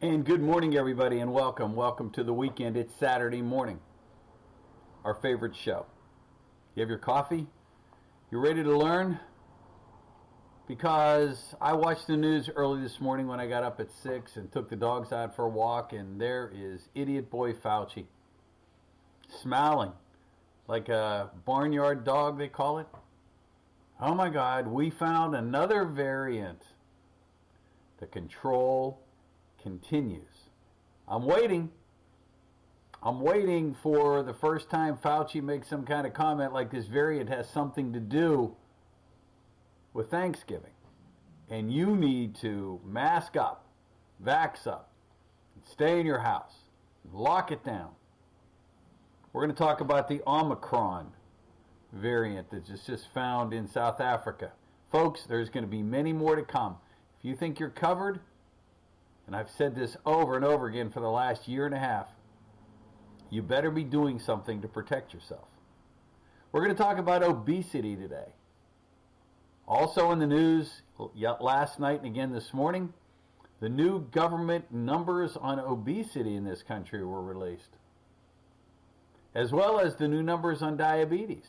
And good morning, everybody, and welcome. Welcome to the weekend. It's Saturday morning, our favorite show. You have your coffee? You ready to learn? Because I watched the news early this morning when I got up at 6 and took the dogs out for a walk, and there is Idiot Boy Fauci smiling like a barnyard dog, they call it. Oh my God, we found another variant. The control continues. I'm waiting for the first time Fauci makes some kind of comment like this variant has something to do with Thanksgiving. And you need to mask up, vax up, stay in your house, lock it down. We're going to talk about the Omicron variant that is just found in South Africa. Folks, there's going to be many more to come. If you think you're covered, and I've said this over and over again for the last year and a half, you better be doing something to protect yourself. We're going to talk about obesity today. Also in the news last night and again this morning, the new government numbers on obesity in this country were released, as well as the new numbers on diabetes.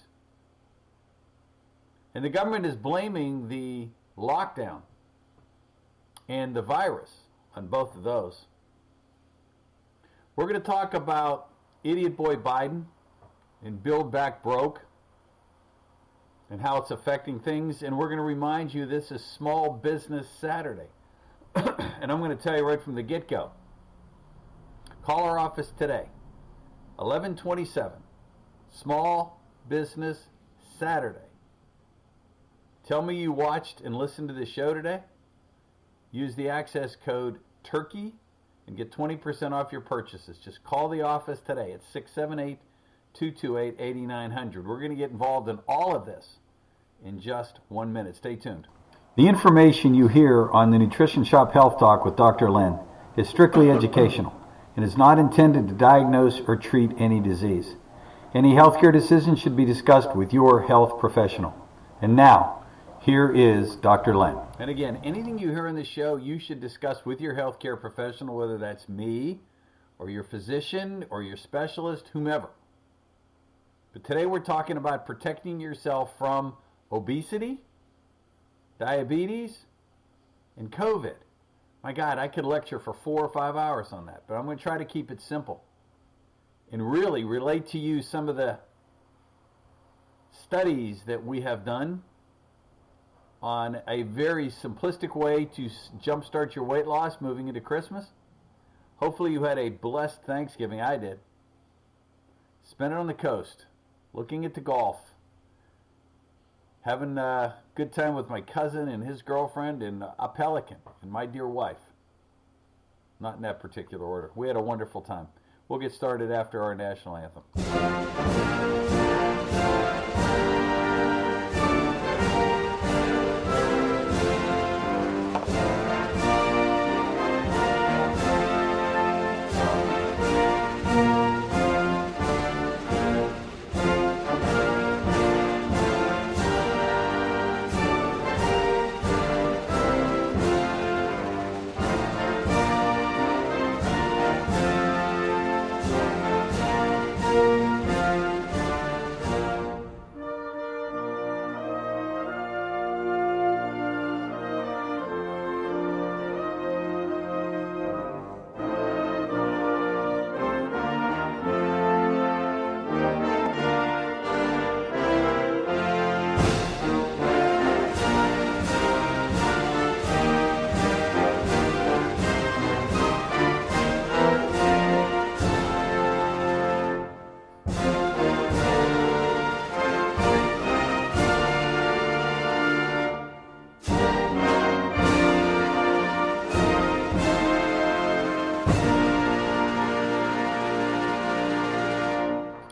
And the government is blaming the lockdown and the virus on both of those. We're going to talk about Idiot Boy Biden and Build Back Broke and how it's affecting things. And we're going to remind you this is Small Business Saturday. And I'm going to tell you right from the get-go. Call our office today, 1127, Small Business Saturday. Tell me you watched and listened to the show today. Use the access code TURKEY and get 20% off your purchases. Just call the office today at 678-228-8900. We're going to get involved in all of this in just 1 minute. Stay tuned. The information you hear on the Nutrition Shop Health Talk with Dr. Len is strictly educational and is not intended to diagnose or treat any disease. Any healthcare decision should be discussed with your health professional. And now, here is Dr. Len. And again, anything you hear in this show, you should discuss with your healthcare professional, whether that's me or your physician or your specialist, whomever. But today we're talking about protecting yourself from obesity, diabetes, and COVID. My God, I could lecture for 4 or 5 hours on that, but I'm going to try to keep it simple and really relate to you some of the studies that we have done on a very simplistic way to jumpstart your weight loss moving into Christmas. Hopefully you had a blessed Thanksgiving. I did. Spent it on the coast, looking at the golf, having a good time with my cousin and his girlfriend and a pelican and my dear wife. Not in that particular order. We had a wonderful time. We'll get started after our national anthem.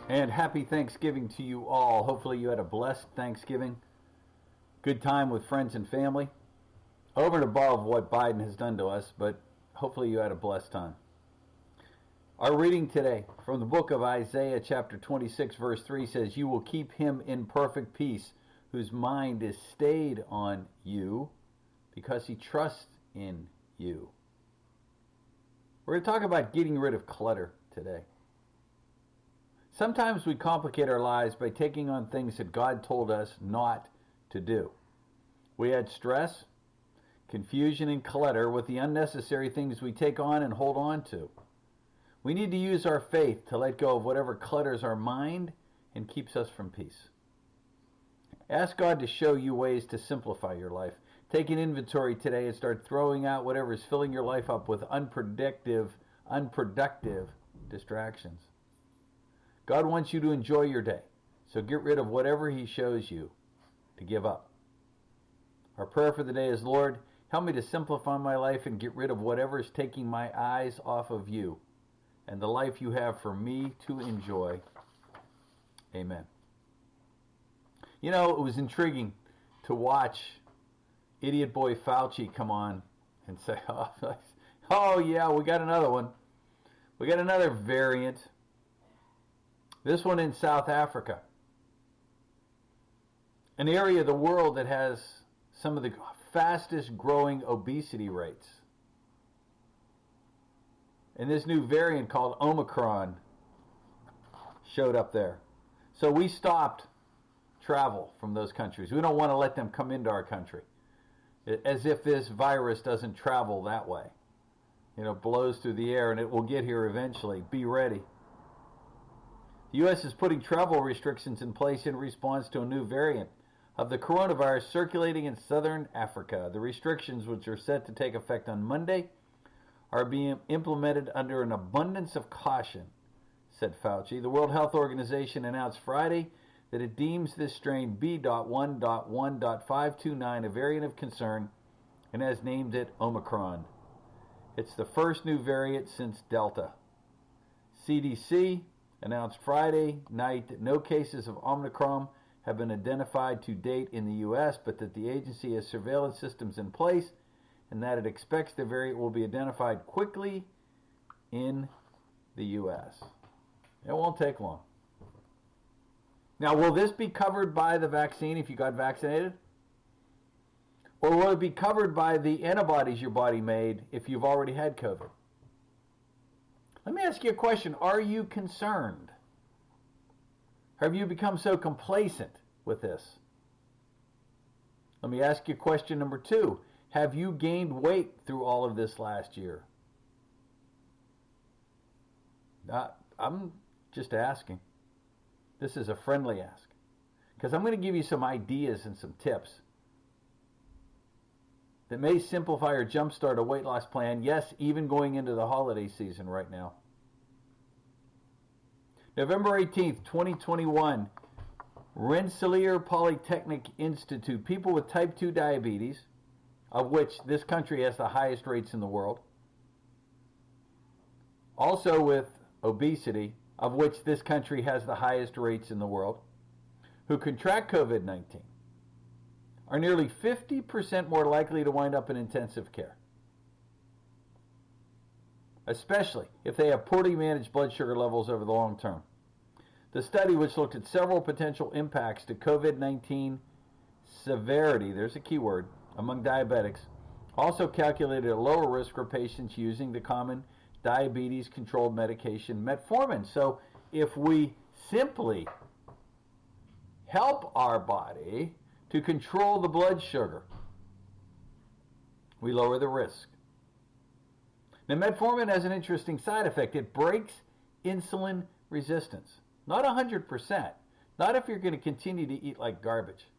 And happy Thanksgiving to you all. Hopefully you had a blessed Thanksgiving. Good time with friends and family. Over and above what Biden has done to us, but hopefully you had a blessed time. Our reading today from the book of Isaiah chapter 26 verse 3 says, "You will keep him in perfect peace, whose mind is stayed on you, because he trusts in you." We're going to talk about getting rid of clutter today. Sometimes we complicate our lives by taking on things that God told us not to do. We add stress, confusion, and clutter with the unnecessary things we take on and hold on to. We need to use our faith to let go of whatever clutters our mind and keeps us from peace. Ask God to show you ways to simplify your life. Take an inventory today and start throwing out whatever is filling your life up with unproductive distractions. God wants you to enjoy your day, so get rid of whatever He shows you to give up. Our prayer for the day is, Lord, help me to simplify my life and get rid of whatever is taking my eyes off of you and the life you have for me to enjoy. Amen. You know, it was intriguing to watch Idiot Boy Fauci come on and say, oh yeah, we got another one. We got another variant. This one in South Africa. An area of the world that has some of the fastest growing obesity rates. And this new variant called Omicron showed up there. So we stopped travel from those countries. We don't want to let them come into our country. As if this virus doesn't travel that way. You know, blows through the air and it will get here eventually. Be ready. The U.S. is putting travel restrictions in place in response to a new variant of the coronavirus circulating in southern Africa. The restrictions, which are set to take effect on Monday, are being implemented under an abundance of caution, said Fauci. The World Health Organization announced Friday that it deems this strain B.1.1.529 a variant of concern and has named it Omicron. It's the first new variant since Delta. CDC announced Friday night that no cases of Omicron have been identified to date in the U.S., but that the agency has surveillance systems in place and that it expects the variant will be identified quickly in the U.S. It won't take long. Now, will this be covered by the vaccine if you got vaccinated? Or will it be covered by the antibodies your body made if you've already had COVID? Let me ask you a question. Are you concerned? Have you become so complacent with this? Let me ask you question number 2. Have you gained weight through all of this last year? I'm just asking. This is a friendly ask. Because I'm going to give you some ideas and some tips that may simplify or jumpstart a weight loss plan, yes, even going into the holiday season right now. November 18th, 2021, Rensselaer Polytechnic Institute, people with type 2 diabetes, of which this country has the highest rates in the world, also with obesity, of which this country has the highest rates in the world, who contract COVID-19, are nearly 50% more likely to wind up in intensive care, especially if they have poorly managed blood sugar levels over the long term. The study, which looked at several potential impacts to COVID-19 severity, there's a key word, among diabetics, also calculated a lower risk for patients using the common diabetes-controlled medication metformin. So if we simply help our body to control the blood sugar, we lower the risk. Now, metformin has an interesting side effect. It breaks insulin resistance. Not 100%. Not if you're going to continue to eat like garbage.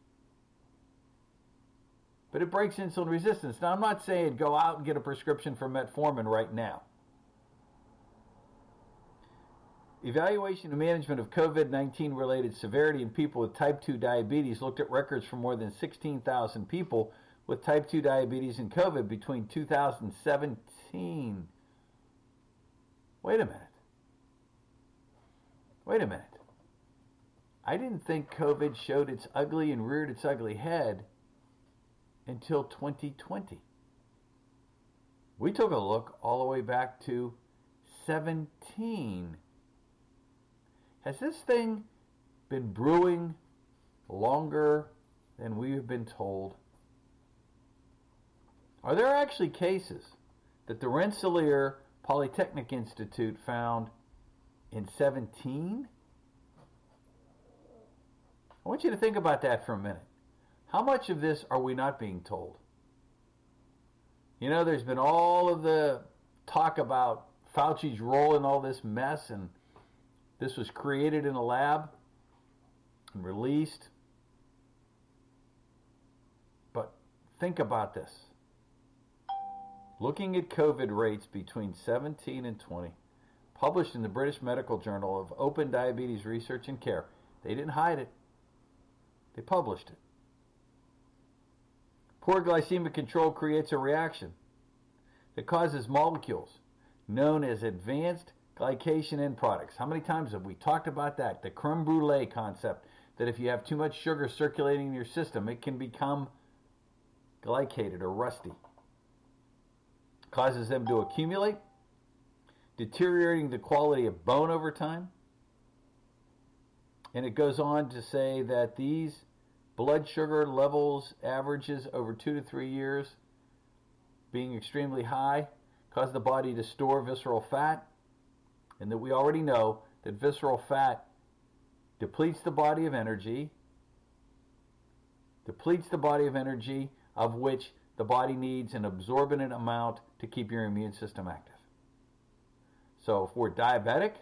But it breaks insulin resistance. Now, I'm not saying go out and get a prescription for metformin right now. Evaluation and management of COVID-19 related severity in people with type 2 diabetes looked at records from more than 16,000 people with type 2 diabetes and COVID between 2017. Wait a minute. I didn't think COVID showed its ugly and reared its ugly head until 2020. We took a look all the way back to 17. Has this thing been brewing longer than we've been told? Are there actually cases that the Rensselaer Polytechnic Institute found in 17? I want you to think about that for a minute. How much of this are we not being told? You know, there's been all of the talk about Fauci's role in all this mess, and this was created in a lab and released. But think about this. Looking at COVID rates between 17 and 20, published in the British Medical Journal of Open Diabetes Research and Care. They didn't hide it. They published it. Poor glycemic control creates a reaction that causes molecules known as advanced glycation end products. How many times have we talked about that? The creme brulee concept, that if you have too much sugar circulating in your system, it can become glycated or rusty. Causes them to accumulate, deteriorating the quality of bone over time. And it goes on to say that these blood sugar levels, averages over 2 to 3 years, being extremely high, cause the body to store visceral fat, and that we already know that visceral fat depletes the body of energy, of which the body needs an absorbent amount to keep your immune system active. So if we're diabetic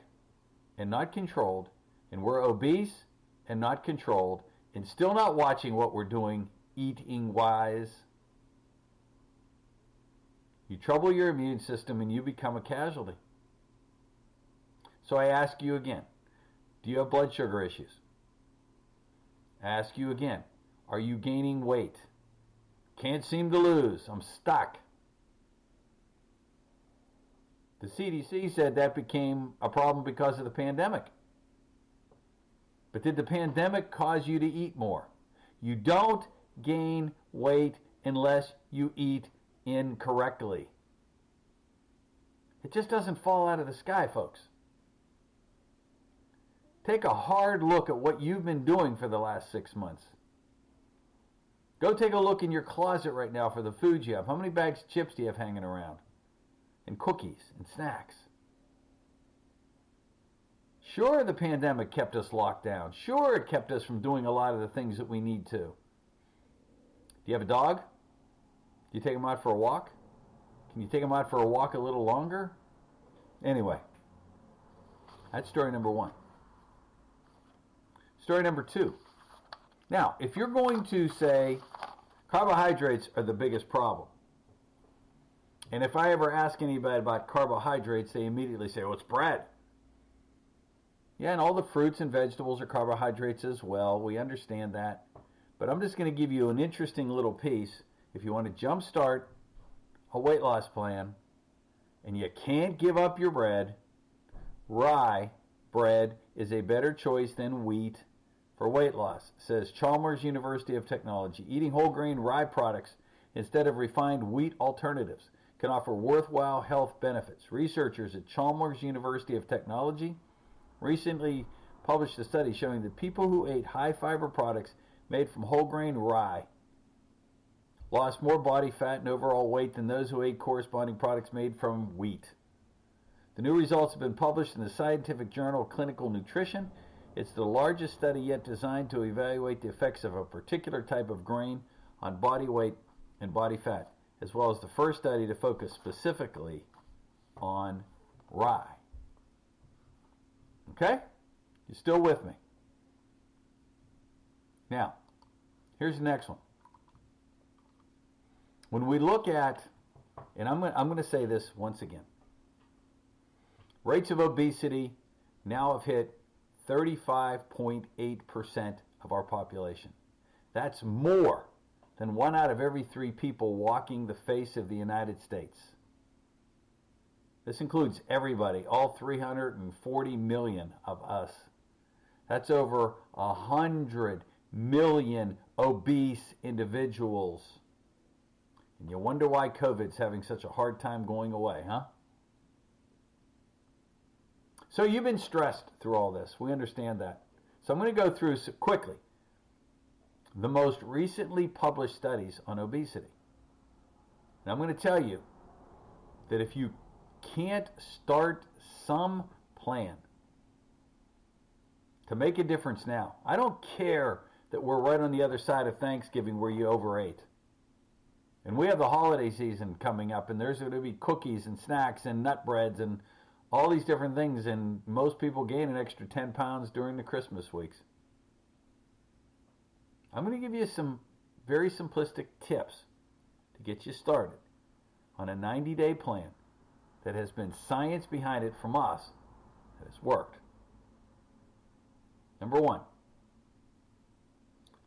and not controlled, and we're obese and not controlled, and still not watching what we're doing eating wise, you trouble your immune system and you become a casualty. So I ask you again, do you have blood sugar issues? I ask you again, are you gaining weight? Can't seem to lose. I'm stuck. The CDC said that became a problem because of the pandemic. But did the pandemic cause you to eat more? You don't gain weight unless you eat incorrectly. It just doesn't fall out of the sky, folks. Take a hard look at what you've been doing for the last 6 months. Go take a look in your closet right now for the food you have. How many bags of chips do you have hanging around? And cookies and snacks. Sure, the pandemic kept us locked down. Sure, it kept us from doing a lot of the things that we need to. Do you have a dog? Do you take him out for a walk? Can you take him out for a walk a little longer? Anyway, that's story number 1. Story number 2. Now, if you're going to say carbohydrates are the biggest problem, and if I ever ask anybody about carbohydrates, they immediately say, well, it's bread. Yeah, and all the fruits and vegetables are carbohydrates as well. We understand that. But I'm just going to give you an interesting little piece. If you want to jumpstart a weight loss plan and you can't give up your bread, rye bread is a better choice than wheat for weight loss, says Chalmers University of Technology. Eating whole grain rye products instead of refined wheat alternatives can offer worthwhile health benefits. Researchers at Chalmers University of Technology recently published a study showing that people who ate high fiber products made from whole grain rye lost more body fat and overall weight than those who ate corresponding products made from wheat. The new results have been published in the scientific journal Clinical Nutrition. It's the largest study yet designed to evaluate the effects of a particular type of grain on body weight and body fat, as well as the first study to focus specifically on rye. Okay? You still with me? Now, here's the next one. When we look at, and I'm going to say this once again, rates of obesity now have hit 35.8% of our population. That's more than 1 out of every 3 people walking the face of the United States. This includes everybody, all 340 million of us. That's over 100 million obese individuals. And you wonder why COVID's having such a hard time going away, huh? So you've been stressed through all this. We understand that. So I'm going to go through quickly the most recently published studies on obesity. And I'm going to tell you that if you can't start some plan to make a difference now, I don't care that we're right on the other side of Thanksgiving where you overate. And we have the holiday season coming up, and there's going to be cookies and snacks and nut breads and all these different things, and most people gain an extra 10 pounds during the Christmas weeks. I'm going to give you some very simplistic tips to get you started on a 90-day plan that has been science behind it from us that has worked. Number 1,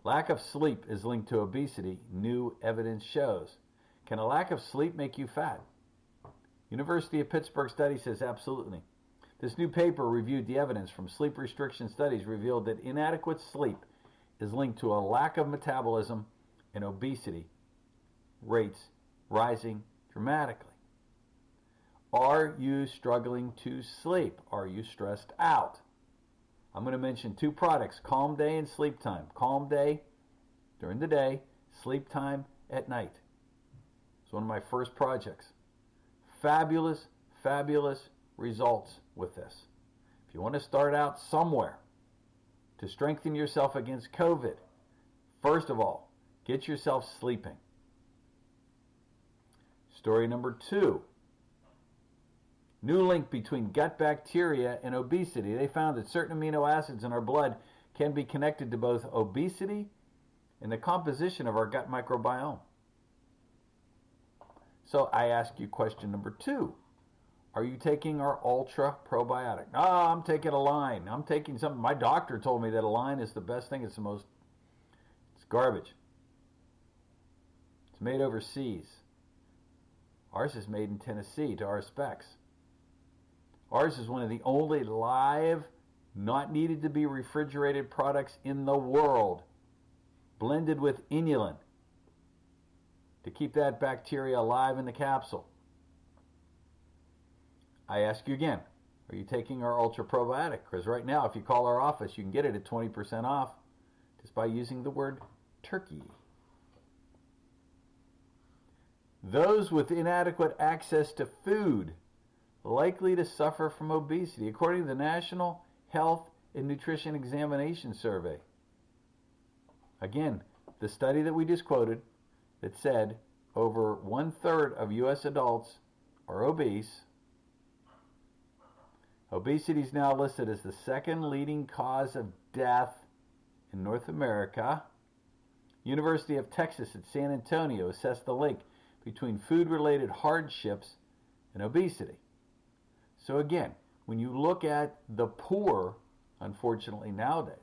lack of sleep is linked to obesity, new evidence shows. Can a lack of sleep make you fat? University of Pittsburgh study says absolutely. This new paper reviewed the evidence from sleep restriction studies, revealed that inadequate sleep is linked to a lack of metabolism and obesity rates rising dramatically. Are you struggling to sleep? Are you stressed out? I'm going to mention 2 products, Calm Day and Sleep Time. Calm Day during the day, Sleep Time at night. It's one of my first projects. Fabulous, fabulous results with this. If you want to start out somewhere to strengthen yourself against COVID, first of all, get yourself sleeping. Story number 2. New link between gut bacteria and obesity. They found that certain amino acids in our blood can be connected to both obesity and the composition of our gut microbiome. So I ask you question number 2. Are you taking our ultra probiotic? I'm taking a line. I'm taking something. My doctor told me that a line is the best thing. It's garbage. It's made overseas. Ours is made in Tennessee to our specs. Ours is one of the only live, not needed to be refrigerated products in the world, blended with inulin to keep that bacteria alive in the capsule. I ask you again, are you taking our ultra probiotic? Because right now, if you call our office, you can get it at 20% off just by using the word turkey. Those with inadequate access to food likely to suffer from obesity, according to the National Health and Nutrition Examination Survey. Again, the study that we just quoted that said over 1/3 of U.S. adults are obese. Obesity is now listed as the second leading cause of death in North America. University of Texas at San Antonio assessed the link between food-related hardships and obesity. So again, when you look at the poor, unfortunately nowadays,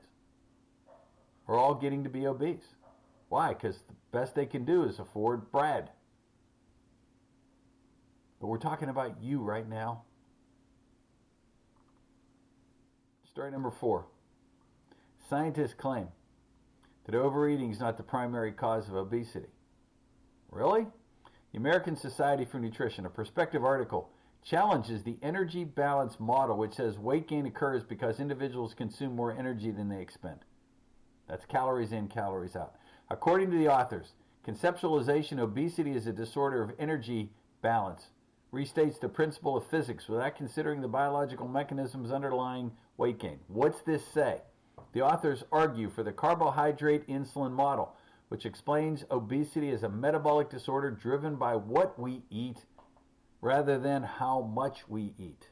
are all getting to be obese. Why? Because the best they can do is afford bread. But we're talking about you right now. Story number 4. Scientists claim that overeating is not the primary cause of obesity. Really? The American Society for Nutrition, a prospective article, challenges the energy balance model, which says weight gain occurs because individuals consume more energy than they expend. That's calories in, calories out. According to the authors, conceptualization obesity is a disorder of energy balance restates the principle of physics without considering the biological mechanisms underlying weight gain. What's this say? The authors argue for the carbohydrate insulin model, which explains obesity as a metabolic disorder driven by what we eat rather than how much we eat.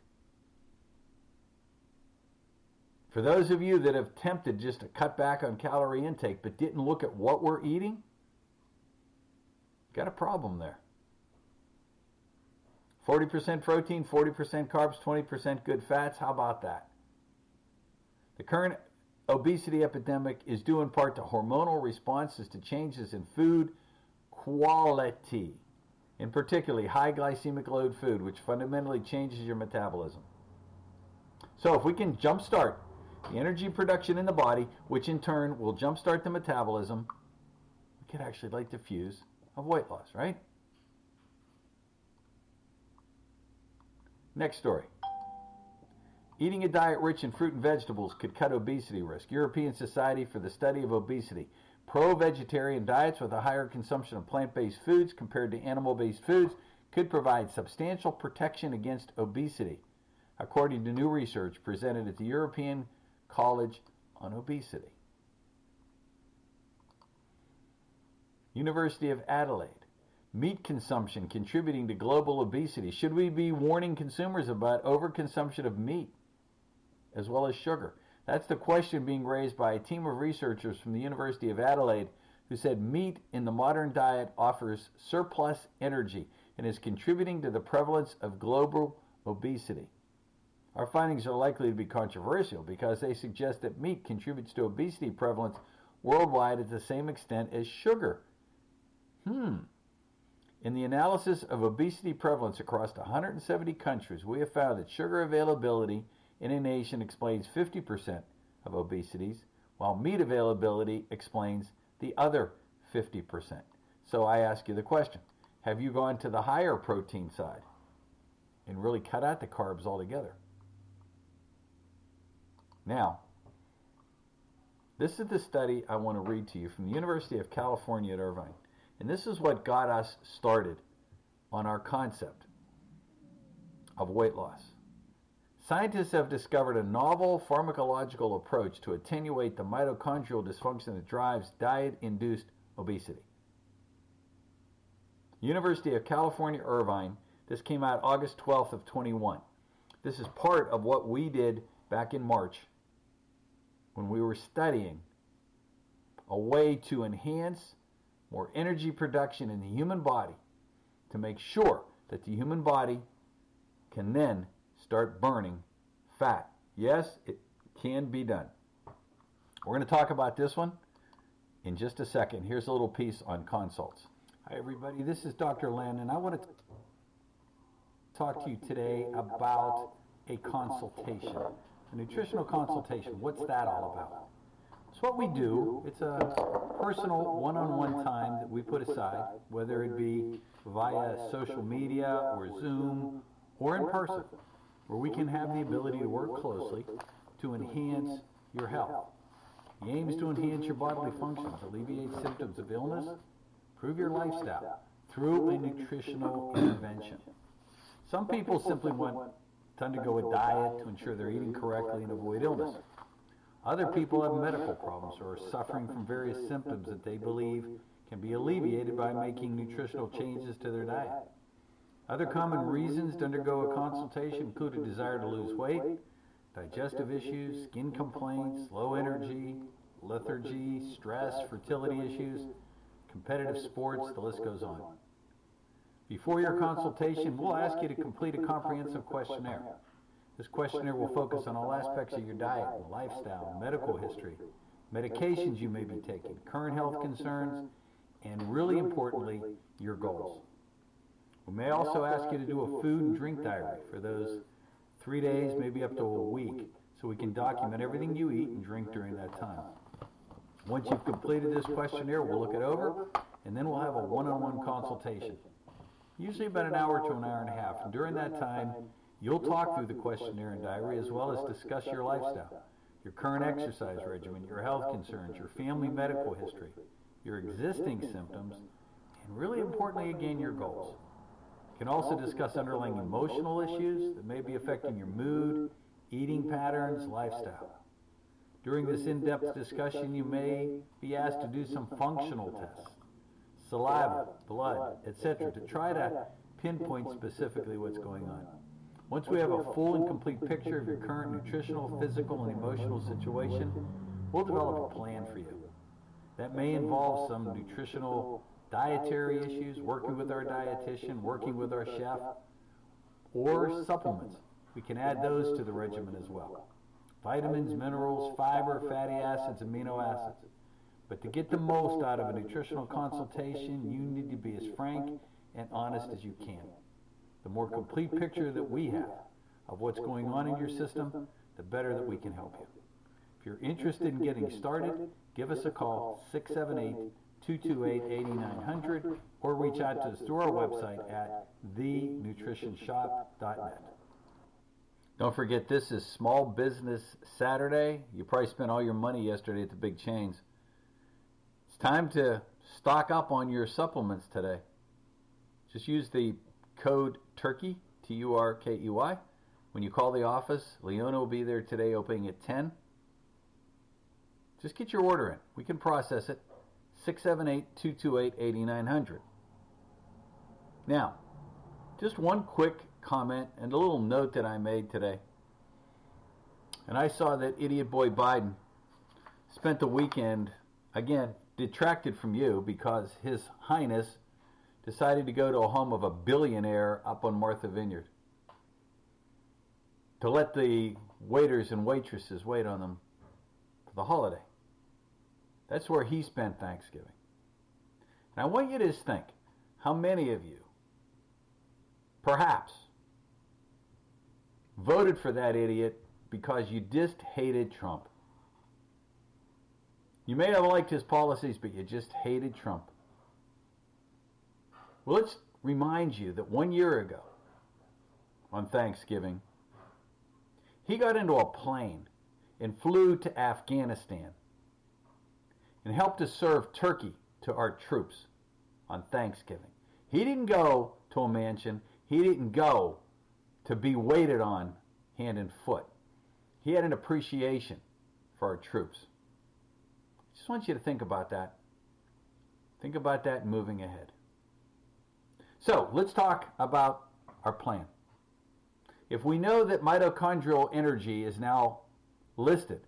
For those of you that have attempted just to cut back on calorie intake but didn't look at what we're eating, got a problem there. 40% protein, 40% carbs, 20% good fats. How about that? The current obesity epidemic is due in part to hormonal responses to changes in food quality, in particularly high glycemic load food, which fundamentally changes your metabolism. So if we can jumpstart the energy production in the body, which in turn will jumpstart the metabolism, we could actually light the fuse of weight loss, right? Next story. Eating a diet rich in fruit and vegetables could cut obesity risk. European Society for the Study of Obesity. Pro-vegetarian diets with a higher consumption of plant-based foods compared to animal-based foods could provide substantial protection against obesity, according to new research presented at the European College on Obesity. University of Adelaide. Meat consumption contributing to global obesity. Should we be warning consumers about overconsumption of meat as well as sugar? That's the question being raised by a team of researchers from the University of Adelaide who said meat in the modern diet offers surplus energy and is contributing to the prevalence of global obesity. Our findings are likely to be controversial because they suggest that meat contributes to obesity prevalence worldwide at the same extent as sugar. In the analysis of obesity prevalence across 170 countries, we have found that sugar availability in a nation explains 50% of obesities, while meat availability explains the other 50%. So I ask you the question, have you gone to the higher protein side and really cut out the carbs altogether? Now, this is the study I want to read to you from the University of California at Irvine. And this is what got us started on our concept of weight loss. Scientists have discovered a novel pharmacological approach to attenuate the mitochondrial dysfunction that drives diet-induced obesity. University of California, Irvine. This came out August 12th of 21. This is part of what we did back in March when we were studying a way to enhance more energy production in the human body to make sure that the human body can then start burning fat. Yes, it can be done. We're going to talk about this one in just a second. Here's a little piece on consults. Hi everybody, this is Dr. Len, and I want to talk to you today about a consultation, a nutritional consultation. What's that all about? It's what we do. It's a personal one-on-one time that we put aside, whether it be via social media or Zoom or in person, where we can have the ability to work closely to enhance your health. The aim is to enhance your bodily functions, alleviate symptoms of illness, improve your lifestyle through a nutritional intervention. Some people simply want to undergo a diet to ensure they're eating correctly and avoid illness. Other people have medical problems or are suffering from various symptoms that they believe can be alleviated by making nutritional changes to their diet. Other common reasons to undergo a consultation include a desire to lose weight, digestive issues, skin complaints, low energy, lethargy, stress, fertility issues, competitive sports, the list goes on. Before your consultation, we'll ask you to complete a comprehensive questionnaire. This questionnaire will focus on all aspects of your diet, lifestyle, medical history, medications you may be taking, current health concerns, and really importantly, your goals. We may also ask you to do a food and drink diary for those 3 days, maybe up to a week, so we can document everything you eat and drink during that time. Once you've completed this questionnaire, we'll look it over, and then we'll have a one-on-one consultation, usually about an hour to an hour and a half. And during that time, you'll talk through the questionnaire and diary as well as discuss your lifestyle, your current exercise regimen, your health concerns, your family medical history, your existing symptoms, and really importantly, again, your goals. You can also discuss underlying emotional issues that may be affecting your mood, eating patterns, lifestyle. During this in-depth discussion, you may be asked to do some functional tests, saliva, blood, etc., to try to pinpoint specifically what's going on. Once we have a full and complete picture of your current nutritional, physical, and emotional situation, we'll develop a plan for you. That may involve some nutritional dietary issues, working with our dietitian, working with our chef, or supplements. We can add those to the regimen as well. Vitamins, minerals, fiber, fatty acids, amino acids. But to get the most out of a nutritional consultation, you need to be as frank and honest as you can. The more complete picture that we have of what's going on in your system, the better that we can help you. If you're interested in getting started, give us a call, 678-228-8900, or reach out to us through our website at thenutritionshop.net. Don't forget, this is Small Business Saturday. You probably spent all your money yesterday at the big chains. It's time to stock up on your supplements today. Just use the code TURKEY, Turkey. When you call the office, Leona will be there today opening at 10. Just get your order in. We can process it. 678-228-8900. Now, just one quick comment and a little note that I made today. And I saw that idiot boy Biden spent the weekend, again, detracted from you because His Highness decided to go to a home of a billionaire up on Martha Vineyard to let the waiters and waitresses wait on them for the holiday. That's where he spent Thanksgiving. And I want you to just think, how many of you, perhaps, voted for that idiot because you just hated Trump? You may have liked his policies, but you just hated Trump. Well, let's remind you that 1 year ago, on Thanksgiving, he got into a plane and flew to Afghanistan and helped to serve turkey to our troops on Thanksgiving. He didn't go to a mansion. He didn't go to be waited on hand and foot. He had an appreciation for our troops. I just want you to think about that. Think about that moving ahead. So let's talk about our plan. If we know that mitochondrial energy is now listed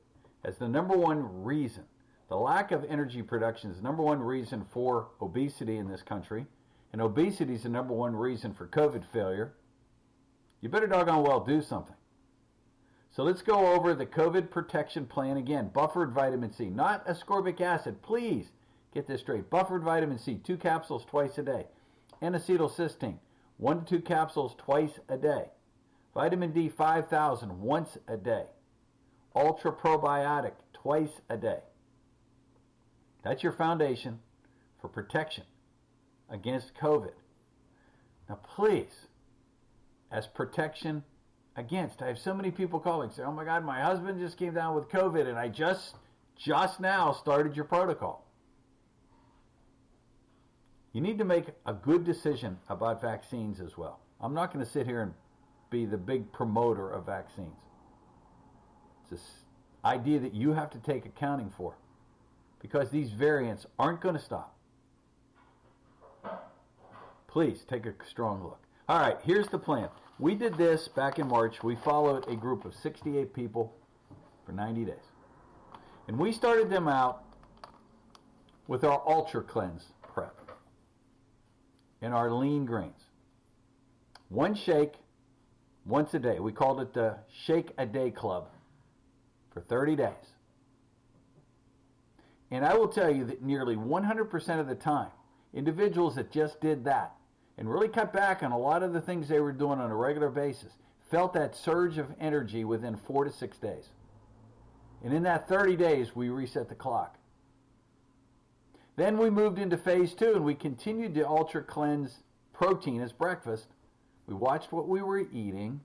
as the number one reason, the lack of energy production is the number one reason for obesity in this country, and obesity is the number one reason for COVID failure, you better doggone well do something. So let's go over the COVID protection plan again. Buffered vitamin C, not ascorbic acid. Please get this straight. Buffered vitamin C, 2 capsules twice a day. N-acetylcysteine, 1 to 2 capsules twice a day. Vitamin D, 5,000 once a day. Ultra probiotic, twice a day. That's your foundation for protection against COVID. Now please, as protection against, I have so many people calling, say, oh my God, my husband just came down with COVID and I just now started your protocol. You need to make a good decision about vaccines as well. I'm not going to sit here and be the big promoter of vaccines. It's this idea that you have to take accounting for, because these variants aren't going to stop. Please take a strong look. All right, here's the plan. We did this back in March. We followed a group of 68 people for 90 days. And we started them out with our Ultra Cleanse prep and our lean grains. One shake once a day. We called it the Shake a Day Club for 30 days. And I will tell you that nearly 100% of the time, individuals that just did that and really cut back on a lot of the things they were doing on a regular basis felt that surge of energy within 4 to 6 days. And in that 30 days, we reset the clock. Then we moved into phase 2 and we continued to Ultra Cleanse protein as breakfast. We watched what we were eating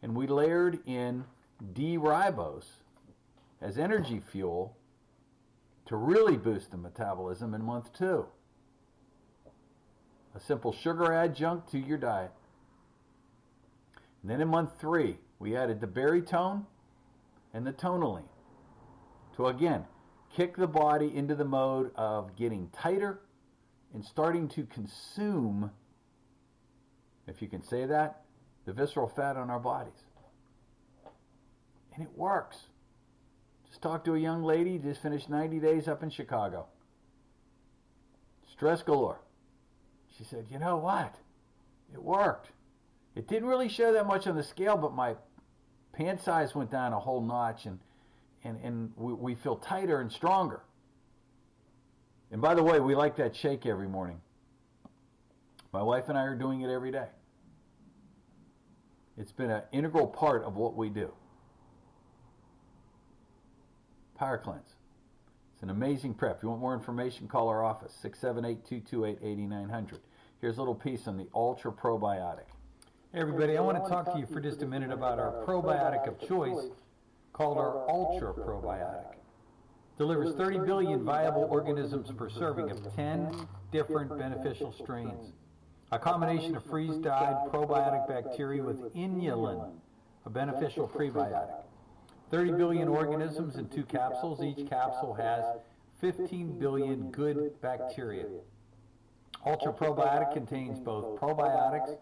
and we layered in D-ribose as energy fuel to really boost the metabolism in month 2. A simple sugar adjunct to your diet. And then in month 3, we added the Berrytone and the Tonaline to, again, kick the body into the mode of getting tighter and starting to consume, if you can say that, the visceral fat on our bodies. And it works. Just talked to a young lady, just finished 90 days up in Chicago. Stress galore. She said, you know what? It worked. It didn't really show that much on the scale, but my pant size went down a whole notch, and we feel tighter and stronger. And by the way, we like that shake every morning. My wife and I are doing it every day. It's been an integral part of what we do. Power Cleanse. It's an amazing prep. If you want more information, call our office, 678-228-8900. Here's a little piece on the Ultra Probiotic. Hey everybody, I want to talk to you for just a minute about our probiotic of choice called our Ultra Probiotic. Delivers 30 billion viable organisms per serving of 10 different beneficial strains. A combination of freeze-dried probiotic bacteria with inulin, a beneficial prebiotic. 30 billion organisms in 2 capsules. Each capsule has 15 billion good bacteria. Ultra Probiotic contains both probiotics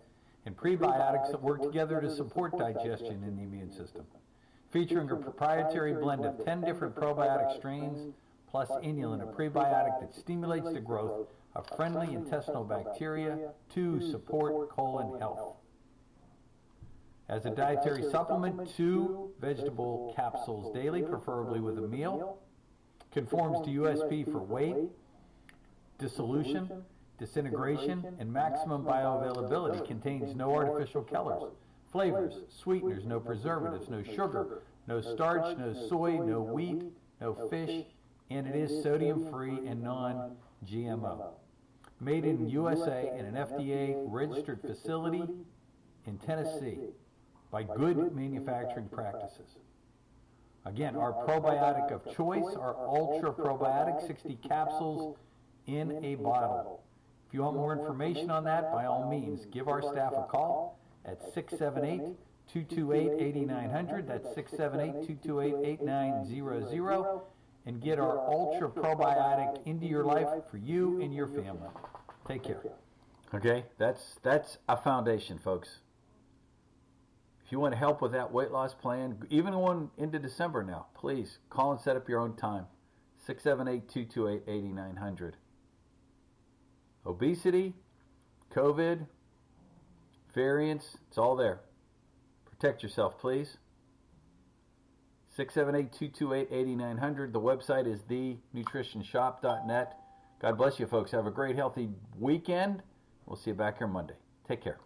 and prebiotics that work together to support digestion in the immune system. Featuring a proprietary blend of 10 different probiotic strains plus inulin, a prebiotic that stimulates the growth of friendly intestinal bacteria to support colon health. As a dietary supplement, 2 vegetable capsules daily, preferably with a meal. Conforms to USP for weight, dissolution, disintegration, and maximum bioavailability. Contains no artificial colors, flavors, sweeteners, no preservatives, no sugar, no starch, no soy, no wheat, no fish, and it is sodium-free and non-GMO. Made in USA in an FDA-registered facility in Tennessee by good manufacturing practices. Again, our probiotic of choice, our Ultra Probiotic, 60 capsules in a bottle. If you want more information on that, by all means, give our staff a call at 678-228-8900. That's 678-228-8900. And get our Ultra Probiotic into your life for you and your family. Take care. Okay, that's a foundation, folks. If you want help with that weight loss plan, even going into December now, please call and set up your own time. 678-228-8900. Obesity, COVID, variants, it's all there. Protect yourself, please. 678-228-8900. The website is thenutritionshop.net. God bless you, folks. Have a great, healthy weekend. We'll see you back here Monday. Take care.